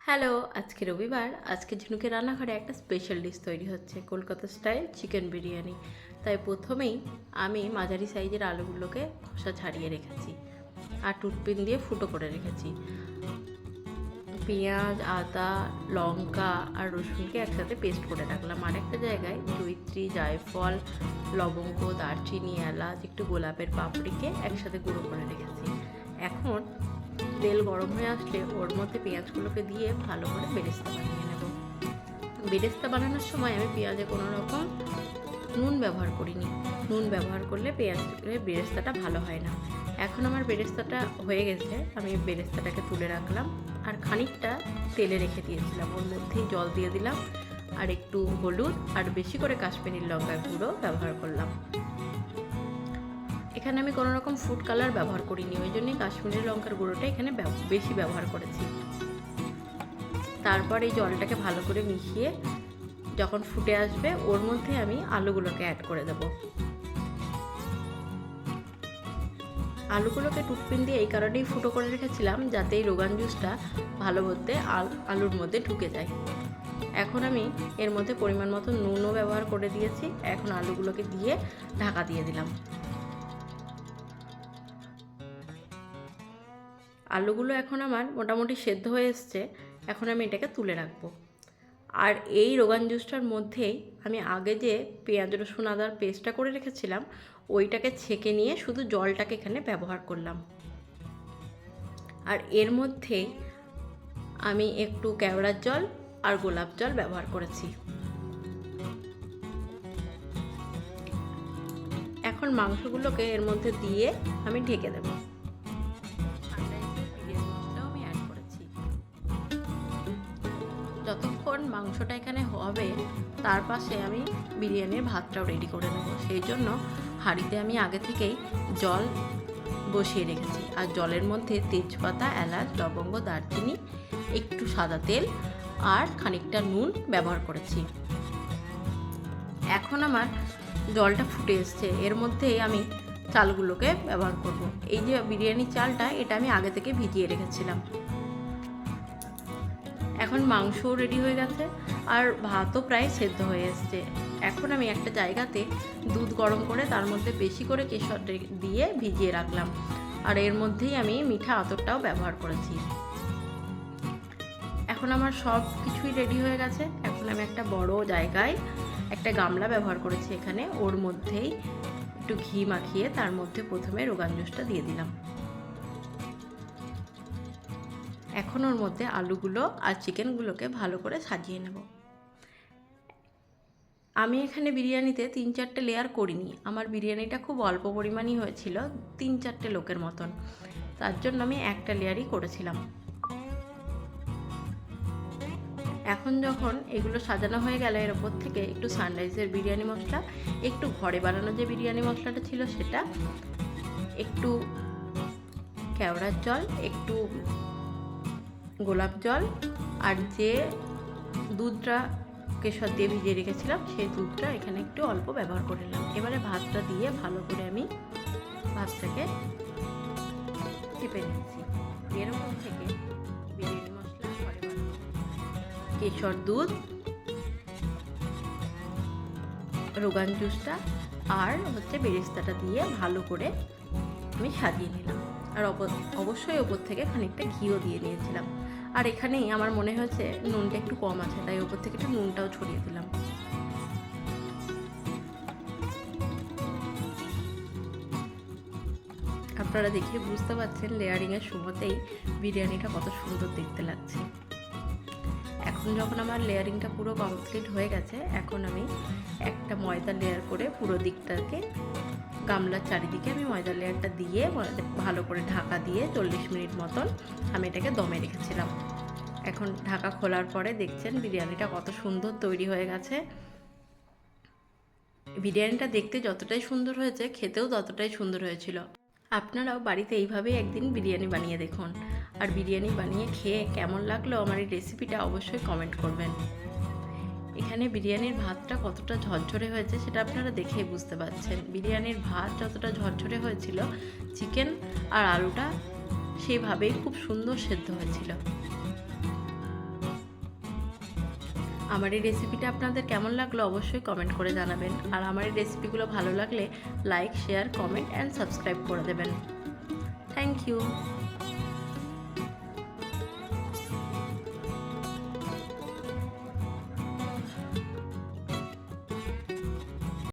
Hello, আজকে রবিবার। আজকে ঝিনুকের রান্নাঘরে একটা স্পেশাল ডিশ তৈরি হচ্ছে, কলকাতা স্টাইল চিকেন বিরিয়ানি। তাই প্রথমেই আমি মাঝারি সাইজের আলুগুলোকে খোসা ছাড়িয়ে রেখেছি আর টুথপিন দিয়ে ফুটো করে রেখেছি। পেঁয়াজ, আদা, লঙ্কা আর রসুনকে একসাথে পেস্ট করে রাখলাম। আর একটা জায়গায় জয়িত্রী, জায়ফল, লবঙ্গ, দারচিনি, এলাচ, একটু গোলাপের পাপড়িকে একসাথে গুঁড়ো করে রেখেছি। এখন তেল গরম হয়ে আসলে ওর মধ্যে পেঁয়াজগুলোকে দিয়ে ভালো করে বেরেস্তা বানিয়ে নেব। বেরেস্তা বানানোর সময় আমি পেঁয়াজে কোনো রকম নুন ব্যবহার করিনি। নুন ব্যবহার করলে পেঁয়াজের বেরেস্তাটা ভালো হয় না। এখন আমার বেরেস্তাটা হয়ে গেছে, আমি বেরেস্তাটাকে তুলে রাখলাম আর খানিকটা তেলে রেখে দিয়েছিলাম। ওর মধ্যেই জল দিয়ে দিলাম আর একটু হলুদ আর বেশি করে কাশ্মীরি লঙ্কার গুঁড়ো ব্যবহার করলাম। এখানে আমি কোনো রকম ফুড কালার ব্যবহার করিনি, ওই জন্যই কাশ্মীরি লঙ্কার গুঁড়োটা এখানে বেশি ব্যবহার করেছি। তারপর এই জলটাকে ভালো করে মিশিয়ে যখন ফুটে আসবে ওর মধ্যে আমি আলুগুলোকে অ্যাড করে দেব। আলুগুলোকে টুথপিন দিয়ে এই কারণেই ফুটো করে রেখেছিলাম যাতে এই রোগান জুসটা ভালো মধ্যে আলুর মধ্যে ঢুকে যায়। এখন আমি এর মধ্যে পরিমাণ মতো নুনও ব্যবহার করে দিয়েছি। এখন আলুগুলোকে দিয়ে ঢাকা দিয়ে দিলাম। আলুগুলো এখন আমার মোটামুটি সেদ্ধ হয়ে এসছে। এখন আমি এটাকে তুলে রাখবো। আর এই রোগান জুসটার মধ্যেই আমি আগে যে পেঁয়াজ রসুন আদার পেস্টটা করে রেখেছিলাম ওইটাকে ছেঁকে নিয়ে শুধু জলটাকে এখানে ব্যবহার করলাম। আর এর মধ্যেই আমি একটু কেওড়ার জল আর গোলাপ জল ব্যবহার করেছি। এখন মাংসগুলোকে এর মধ্যে দিয়ে আমি ঢেকে দেব। যতক্ষণ মাংসটা এখানে হবে তার পাশে আমি বিরিয়ানির ভাতটাও রেডি করে নেব। সেই জন্য হাঁড়িতে আমি আগে থেকেই জল বসিয়ে রেখেছি আর জলের মধ্যে তেজপাতা, এলাচ, লবঙ্গ, দারচিনি, একটু সাদা তেল আর খানিকটা নুন ব্যবহার করেছি। এখন আমার জলটা ফুটে এসছে, এর মধ্যেই আমি চালগুলোকে ব্যবহার করব। এই যে বিরিয়ানির চালটা এটা আমি আগে থেকে ভিজিয়ে রেখেছিলাম। এখন মাংসও রেডি হয়ে গেছে আর ভাতও প্রায় সেদ্ধ হয়ে এসছে। এখন আমি একটা জায়গাতে দুধ গরম করে তার মধ্যে বেশি করে কেশর দিয়ে ভিজিয়ে রাখলাম আর এর মধ্যেই আমি মিঠা আতরটাও ব্যবহার করেছি। এখন আমার সব কিছুই রেডি হয়ে গেছে। এখন আমি একটা বড় জায়গায় একটা গামলা ব্যবহার করেছি, এখানে ওর মধ্যেই একটু ঘি মাখিয়ে তার মধ্যে প্রথমে রোগান জুসটা দিয়ে দিলাম। এখন ওর মধ্যে আলুগুলো আর চিকেনগুলোকে ভালো করে সাজিয়ে নেব। আমি এখানে বিরিয়ানিতে 3-4টে লেয়ার করিনি, আমার বিরিয়ানিটা খুব অল্প পরিমাণই হয়েছিল, 3-4টে লোকের মতন, তার জন্য আমি একটা লেয়ারই করেছিলাম। এখন যখন এগুলো সাজানো হয়ে গেল এর ওপর থেকে একটু সানরাইজের বিরিয়ানি মশলা, একটু ঘরে বানানো যে বিরিয়ানি মশলাটা ছিল সেটা, একটু কেওড়ার জল, একটু গোলাপ জল আর যে দুধটা কেশর দিয়ে ভিজিয়ে রেখেছিলাম সেই দুধটা এখানে একটু অল্প ব্যবহার করে নিলাম। এবারে ভাতটা দিয়ে ভালো করে আমি ভাতটাকে চেপে নিচ্ছি। এর ওপর থেকে বিরিয়ানি মশলা, ঘরে বানানো কেশর দুধ, রোগান জুসটা আর বেরেস্তাটা দিয়ে ভালো করে আমি সাজিয়ে নিলাম। আর অবশ্যই ওপর থেকে খানিকটা ঘিও দিয়ে নিয়েছিলাম। আর এখানেই আমার মনে হয়েছে নুনটা একটু কম আছে, তাই ওপর থেকে একটু নুনটাও ছড়িয়ে দিলাম। আপনারা দেখে বুঝতে পারছেন লেয়ারিংয়ের সময়তেই বিরিয়ানিটা কত সুন্দর দেখতে লাগছে। এখন যখন আমার লেয়ারিংটা পুরো কমপ্লিট হয়ে গেছে, এখন আমি একটা ময়দা লেয়ার করে পুরো দিকটাকে গামলার চারিদিকে আমি ময়দা লেয়ারটা দিয়ে ভালো করে ঢাকা দিয়ে 40 মিনিট মতন আমি এটাকে দমে রেখেছিলাম। এখন ঢাকা খোলার পরে দেখছেন বিরিয়ানিটা কত সুন্দর তৈরি হয়ে গেছে। বিরিয়ানিটা দেখতে যতটাই সুন্দর হয়েছে খেতেও ততটাই সুন্দর হয়েছিল। আপনারাও বাড়িতে এইভাবেই একদিন বিরিয়ানি বানিয়ে দেখুন। আর বিরিয়ানি বানিয়ে খেয়ে কেমন লাগলো আমার এই রেসিপিটা অবশ্যই কমেন্ট করবেন। এখানে বিরিয়ানির ভাতটা কতটা ঝরঝরে হয়েছে সেটা আপনারা দেখেই বুঝতে পারছেন। বিরিয়ানির ভাত যতটা ঝরঝরে হয়েছিল, চিকেন আর আলুটা সেইভাবেই খুব সুন্দর সেদ্ধ হয়েছিল। আমার এই রেসিপিটা আপনাদের কেমন লাগলো অবশ্যই কমেন্ট করে জানাবেন। আর আমার এই রেসিপিগুলো ভালো লাগলে like, share, comment and subscribe করে দেবেন। Thank you.